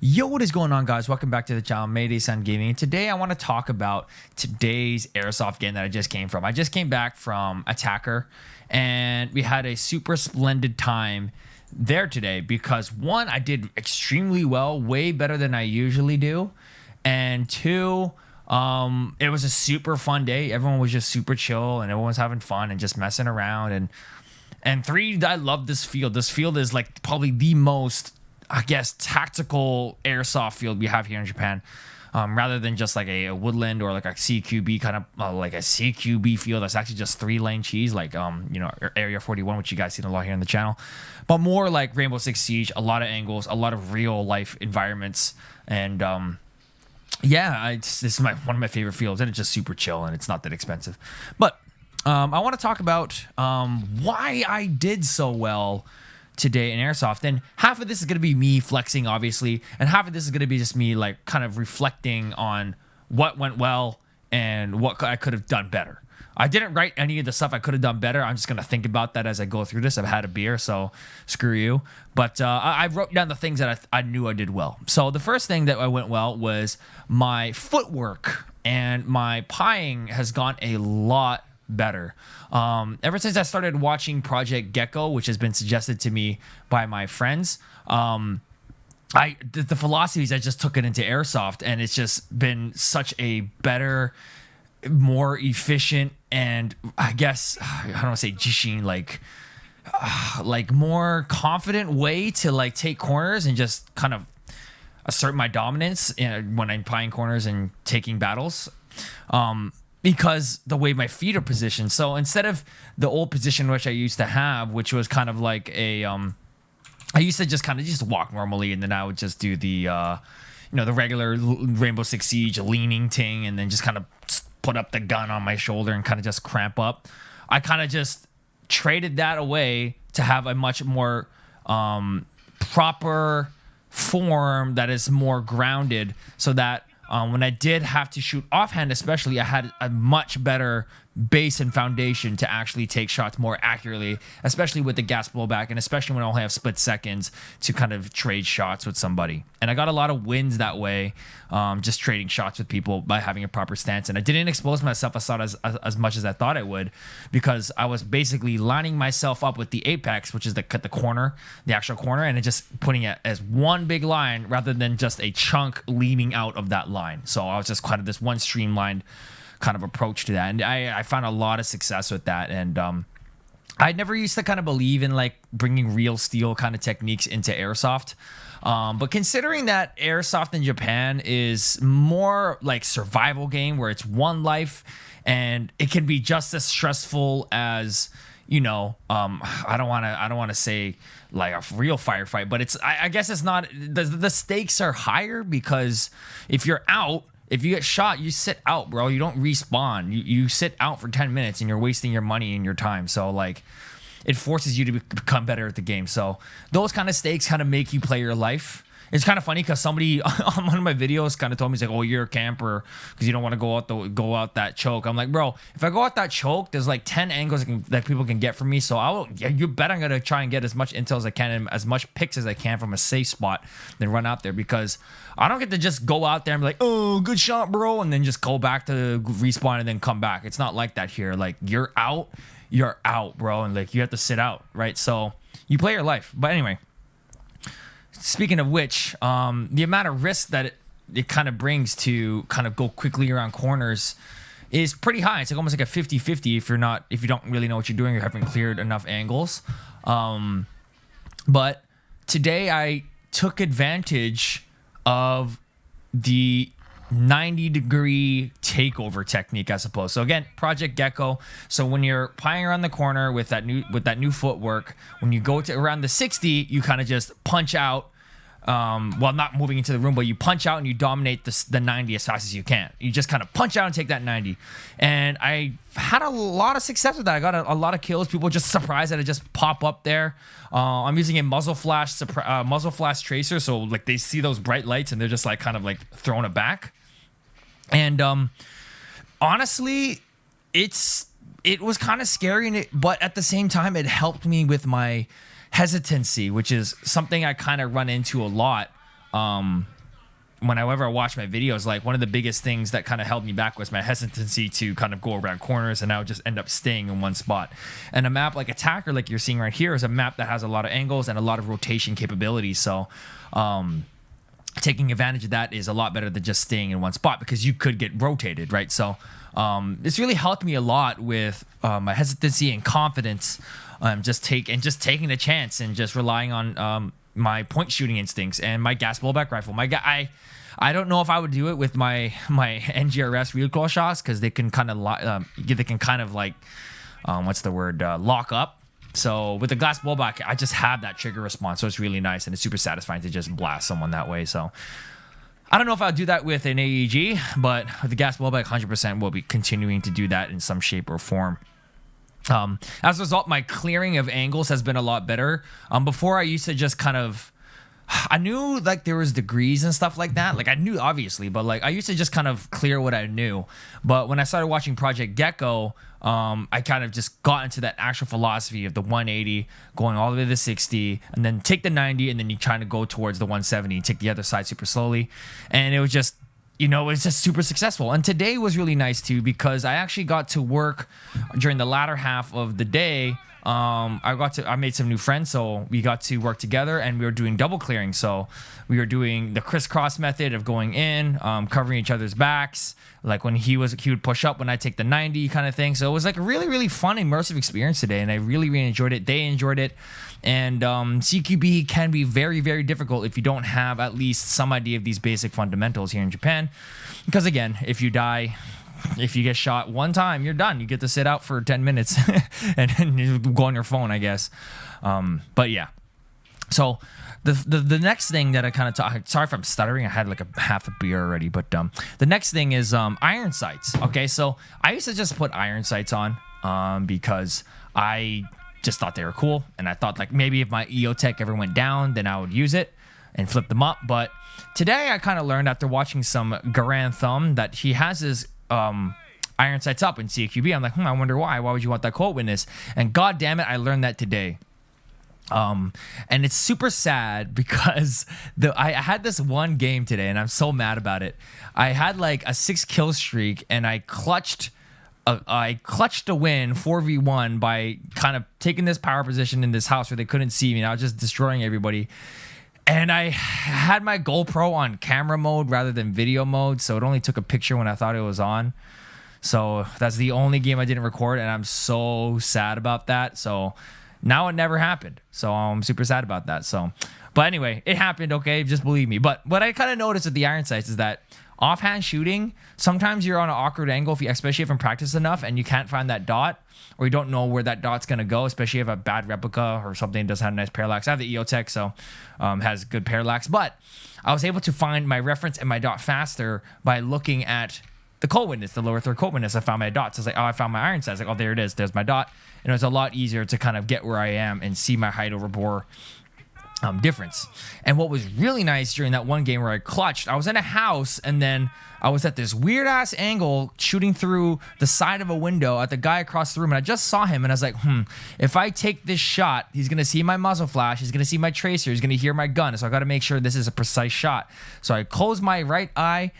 Yo, what is going on, guys? Welcome back to the channel, Mayday Sun Gaming. And today I want to talk about today's Airsoft game that I just came from. I just came back from Attacker, and we had a super splendid time there today because, one, I did extremely well, way better than I usually do, and two, it was a super fun day. Everyone was just super chill, and everyone was having fun and just messing around. And three, I love this field. This field is like probably the most, I guess, tactical airsoft field we have here in Japan, rather than just like a woodland or like a CQB kind of like a CQB field that's actually just 3-lane cheese, like Area 41, which you guys seen a lot here on the channel, but more like Rainbow Six Siege, a lot of angles, a lot of real life environments, and this is one of my favorite fields, and it's just super chill and it's not that expensive. But I want to talk about why I did so well today in Airsoft, and half of this is going to be me flexing, obviously, and half of this is going to be just me like kind of reflecting on what went well and what I could have done better. I didn't write any of the stuff I could have done better. I'm just going to think about that as I go through this. I've had a beer, so screw you. But I wrote down the things that I knew I did well. So the first thing that I went well was my footwork, and my pieing has gone a lot better. Ever since I started watching Project Gecko, which has been suggested to me by my friends, the philosophies, I just took it into Airsoft, and it's just been such a better, more efficient, and I guess I don't want to say jishin, like more confident way to like take corners and just kind of assert my dominance when I'm pieing corners and taking battles. Because the way my feet are positioned. So instead of the old position which I used to have, which was kind of like I used to just walk normally, and then I would just do the the regular Rainbow Six Siege leaning ting, and then just kind of put up the gun on my shoulder and kind of just cramp up. I kind of just traded that away to have a much more proper form that is more grounded, so that when I did have to shoot offhand, especially, I had a much better base and foundation to actually take shots more accurately, especially with the gas blowback, and especially when I only have split seconds to kind of trade shots with somebody. And I got a lot of wins that way, just trading shots with people by having a proper stance. And I didn't expose myself as much as I thought I would, because I was basically lining myself up with the apex, which is the corner, the actual corner, and just putting it as one big line rather than just a chunk leaning out of that line. So I was just kind of this one streamlined kind of approach to that, and I found a lot of success with that. And I never used to kind of believe in like bringing real steel kind of techniques into Airsoft, but considering that Airsoft in Japan is more like survival game where it's one life, and it can be just as stressful as I don't want to say like a real firefight, but I guess it's not. The stakes are higher, because if you're out, if you get shot, you sit out, bro. You don't respawn. You sit out for 10 minutes, and you're wasting your money and your time. So like, it forces you to become better at the game. So those kind of stakes kind of make you play your life. It's kind of funny because somebody on one of my videos kind of told me, he's like, "Oh, you're a camper because you don't want to go out that choke." I'm like, bro, if I go out that choke, there's like 10 angles that people can get from me. So you bet I'm gonna try and get as much intel as I can and as much picks as I can from a safe spot, then run out there, because I don't get to just go out there and be like, "Oh, good shot, bro," and then just go back to respawn and then come back. It's not like that here. Like, you're out, bro, and like you have to sit out, right? So you play your life. But anyway. Speaking of which, the amount of risk that it kind of brings to kind of go quickly around corners is pretty high. It's like almost like a 50-50 if you don't really know what you're doing, you haven't cleared enough angles. But today I took advantage of the 90-degree takeover technique, I suppose. So again, Project Gecko. So when you're pieing around the corner with that new footwork, when you go to around the 60, you kind of just punch out. While not moving into the room, but you punch out and you dominate the 90 as fast as you can. You just kind of punch out and take that 90. And I had a lot of success with that. I got a lot of kills. People just surprised that it just pop up there. I'm using a muzzle flash tracer, so like they see those bright lights and they're just like kind of like throwing it back. And honestly, it was kind of scary, but at the same time, it helped me with my hesitancy, which is something I kind of run into a lot whenever I watch my videos, like one of the biggest things that kind of held me back was my hesitancy to kind of go around corners, and I would just end up staying in one spot. And a map like Attacker, like you're seeing right here, is a map that has a lot of angles and a lot of rotation capabilities. So taking advantage of that is a lot better than just staying in one spot, because you could get rotated, right? So it's really helped me a lot with my hesitancy and confidence, just taking the chance and just relying on my point shooting instincts and my gas blowback rifle. I don't know if I would do it with my NGRS recoil shots, because they can kind of lock up. So with the glass blowback, I just have that trigger response, so it's really nice, and it's super satisfying to just blast someone that way. So I don't know if I'll do that with an AEG, but with the gas blowback, 100% will be continuing to do that in some shape or form. As a result, my clearing of angles has been a lot better. Before, I used to just kind of, I knew like there was degrees and stuff like that. Like I knew obviously, but like I used to just kind of clear what I knew. But when I started watching Project Gecko, I kind of just got into that actual philosophy of the 180 going all the way to the 60, and then take the 90, and then you trying to go towards the 170 and take the other side super slowly. And it was just, it was just super successful. And today was really nice too, because I actually got to work during the latter half of the day. I made some new friends, so we got to work together, and we were doing double clearing. So we were doing the crisscross method of going in, covering each other's backs, like when he would push up when I take the 90 kind of thing. So it was like a really, really fun, immersive experience today, and I really, really enjoyed it. They enjoyed it. And CQB can be very, very difficult if you don't have at least some idea of these basic fundamentals here in Japan. Because again, if you get shot one time, you're done. You get to sit out for 10 minutes and then you go on your phone, I guess. But yeah. So the next thing that I kind of sorry if I'm stuttering. I had like a half a beer already. But the next thing is iron sights. Okay, so I used to just put iron sights on because I just thought they were cool. And I thought like maybe if my EOTech ever went down, then I would use it and flip them up. But today I kind of learned after watching some Garand Thumb that he has his iron sights up in CQB. I'm like, I wonder why. Why would you want that quote witness? And god damn it, I learned that today. And it's super sad because I had this one game today, and I'm so mad about it. I had like a 6 kill streak, and I clutched a win 4v1 by kind of taking this power position in this house where they couldn't see me, and I was just destroying everybody. And I had my GoPro on camera mode rather than video mode, so it only took a picture when I thought it was on. So that's the only game I didn't record, and I'm so sad about that. So now it never happened. So I'm super sad about that. So, but anyway, it happened, okay? Just believe me. But what I kind of noticed with the iron sights is that offhand shooting, sometimes you're on an awkward angle, especially if I'm practiced enough and you can't find that dot, or you don't know where that dot's going to go, especially if a bad replica or something doesn't have a nice parallax. I have the EOTech, so has good parallax. But I was able to find my reference and my dot faster by looking at the cold witness, the lower third cold witness. I found my dots. I was like, oh, I found my iron sight. I was like, oh, there it is. There's my dot. And it was a lot easier to kind of get where I am and see my height over bore difference. And what was really nice during that one game where I clutched, I was in a house, and then I was at this weird ass angle shooting through the side of a window at the guy across the room, and I just saw him, and I was like, if I take this shot, he's gonna see my muzzle flash, he's gonna see my tracer, he's gonna hear my gun, so I gotta make sure this is a precise shot. So I closed my right eye,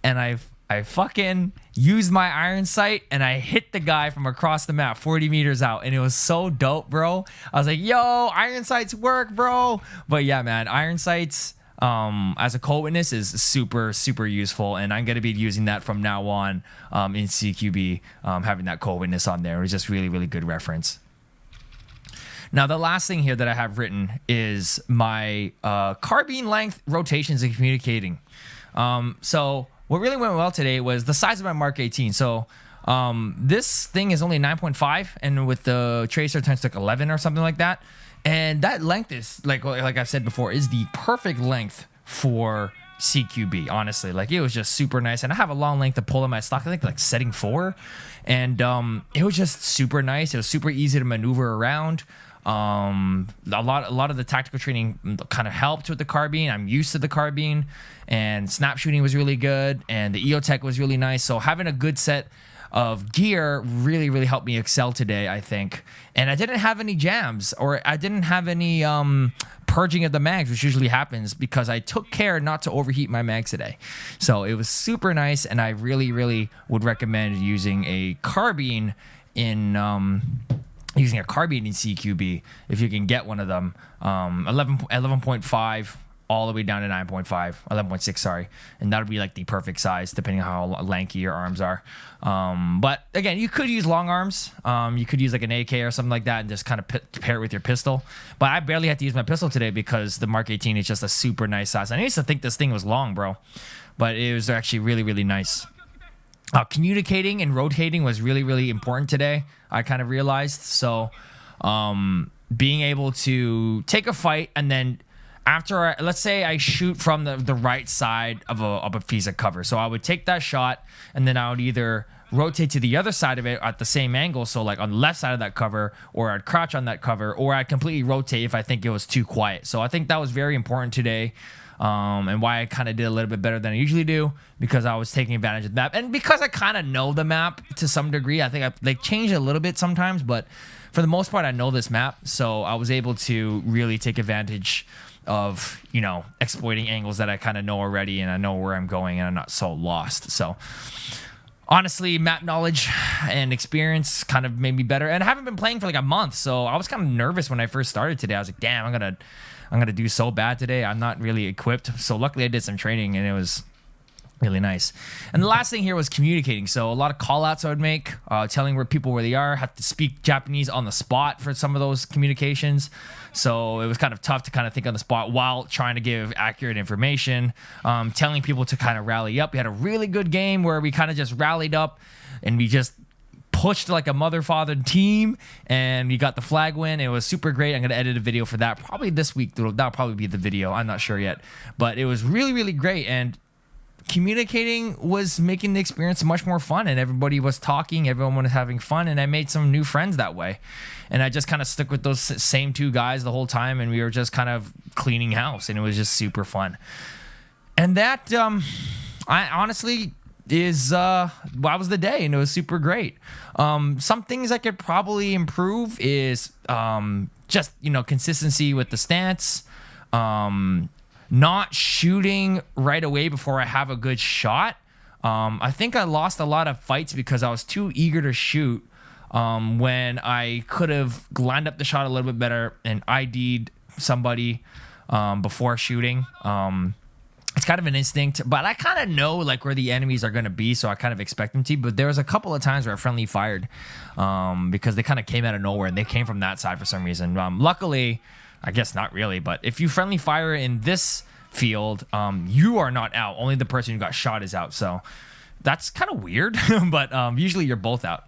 and I fucking used my iron sight, and I hit the guy from across the map 40 meters out, and it was so dope, bro. I was like, yo, iron sights work, bro. But yeah, man, iron sights as a cold witness is super, super useful, and I'm going to be using that from now on in CQB, having that cold witness on there. It was just really, really good reference. Now, the last thing here that I have written is my carbine length, rotations, and communicating. So what really went well today was the size of my Mark 18. So this thing is only 9.5, and with the tracer it turns to 11 or something like that. And that length is, like I've said before, is the perfect length for CQB, honestly. Like, it was just super nice. And I have a long length to pull in my stock, I think like setting 4. And it was just super nice. It was super easy to maneuver around. A lot of the tactical training kind of helped with the carbine. I'm used to the carbine, and snap shooting was really good, and the EOTech was really nice. So having a good set of gear really, really helped me excel today, I think. And I didn't have any jams, or I didn't have any purging of the mags, which usually happens because I took care not to overheat my mags today. So it was super nice, and I really, really would recommend using a carbine in CQB if you can get one of them. 11.5 all the way down to 9.5, 11.6, sorry. And that would be like the perfect size, depending on how lanky your arms are. But again, you could use long arms. You could use like an AK or something like that and just kind of pair it with your pistol. But I barely had to use my pistol today because the Mark 18 is just a super nice size. I used to think this thing was long, bro. But it was actually really, really nice. Communicating and rotating was really, really important today, I kind of realized. So being able to take a fight and then after, let's say I shoot from the right side of a piece of cover. So I would take that shot and then I would either rotate to the other side of it at the same angle. So like on the left side of that cover, or I'd crouch on that cover, or I'd completely rotate if I think it was too quiet. So I think that was very important today. And why I kind of did a little bit better than I usually do, because I was taking advantage of the map. And because I kind of know the map to some degree. I think they change it a little bit sometimes, but for the most part, I know this map. So I was able to really take advantage of, you know, exploiting angles that I kind of know already, and I know where I'm going, and I'm not so lost. So honestly, map knowledge and experience kind of made me better. And I haven't been playing for like a month, so I was kind of nervous when I first started today. I was like, damn, I'm gonna do so bad today. I'm not really equipped. So luckily I did some training, and it was really nice. And the last thing here was communicating. So a lot of call outs I would make, telling where they are, have to speak Japanese on the spot for some of those communications. So it was kind of tough to kind of think on the spot while trying to give accurate information, telling people to kind of rally up. We had a really good game where we kind of just rallied up and we just pushed like a mother-fathered team, and we got the flag win. It was super great. I'm going to edit a video for that probably this week. That'll probably be the video. I'm not sure yet. But it was really, really great. And communicating was making the experience much more fun, and everybody was talking, everyone was having fun, and I made some new friends that way. And I just kind of stuck with those same two guys the whole time, and we were just kind of cleaning house, and it was just super fun. And that, I honestly was the day, and it was super great. Some things I could probably improve is just, you know, consistency with the stance, not shooting right away before I have a good shot. I think I lost a lot of fights because I was too eager to shoot when I could have lined up the shot a little bit better and ID'd somebody before shooting. It's kind of an instinct, but I kind of know like where the enemies are going to be, so I kind of expect them to. But there was a couple of times where I friendly fired because they kind of came out of nowhere, and they came from that side for some reason. Luckily, I guess not really, but if you friendly fire in this field, you are not out. Only the person who got shot is out. So that's kind of weird, but usually you're both out.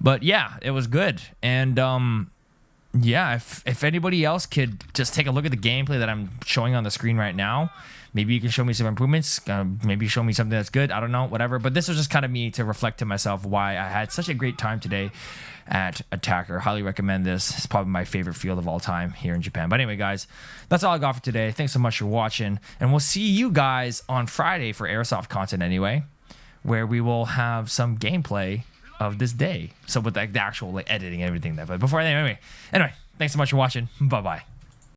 But yeah, it was good. And yeah, if anybody else could just take a look at the gameplay that I'm showing on the screen right now, maybe you can show me some improvements, maybe show me something that's good. I don't know, whatever. But this was just kind of me to reflect to myself why I had such a great time today at Attacker. Highly recommend this. It's probably my favorite field of all time here in Japan. But anyway, guys, that's all I got for today. Thanks so much for watching, and we'll see you guys on Friday for Airsoft content anyway, where we will have some gameplay of this day. So with like the actual like editing and everything there. But before anyway, thanks so much for watching. Bye-bye.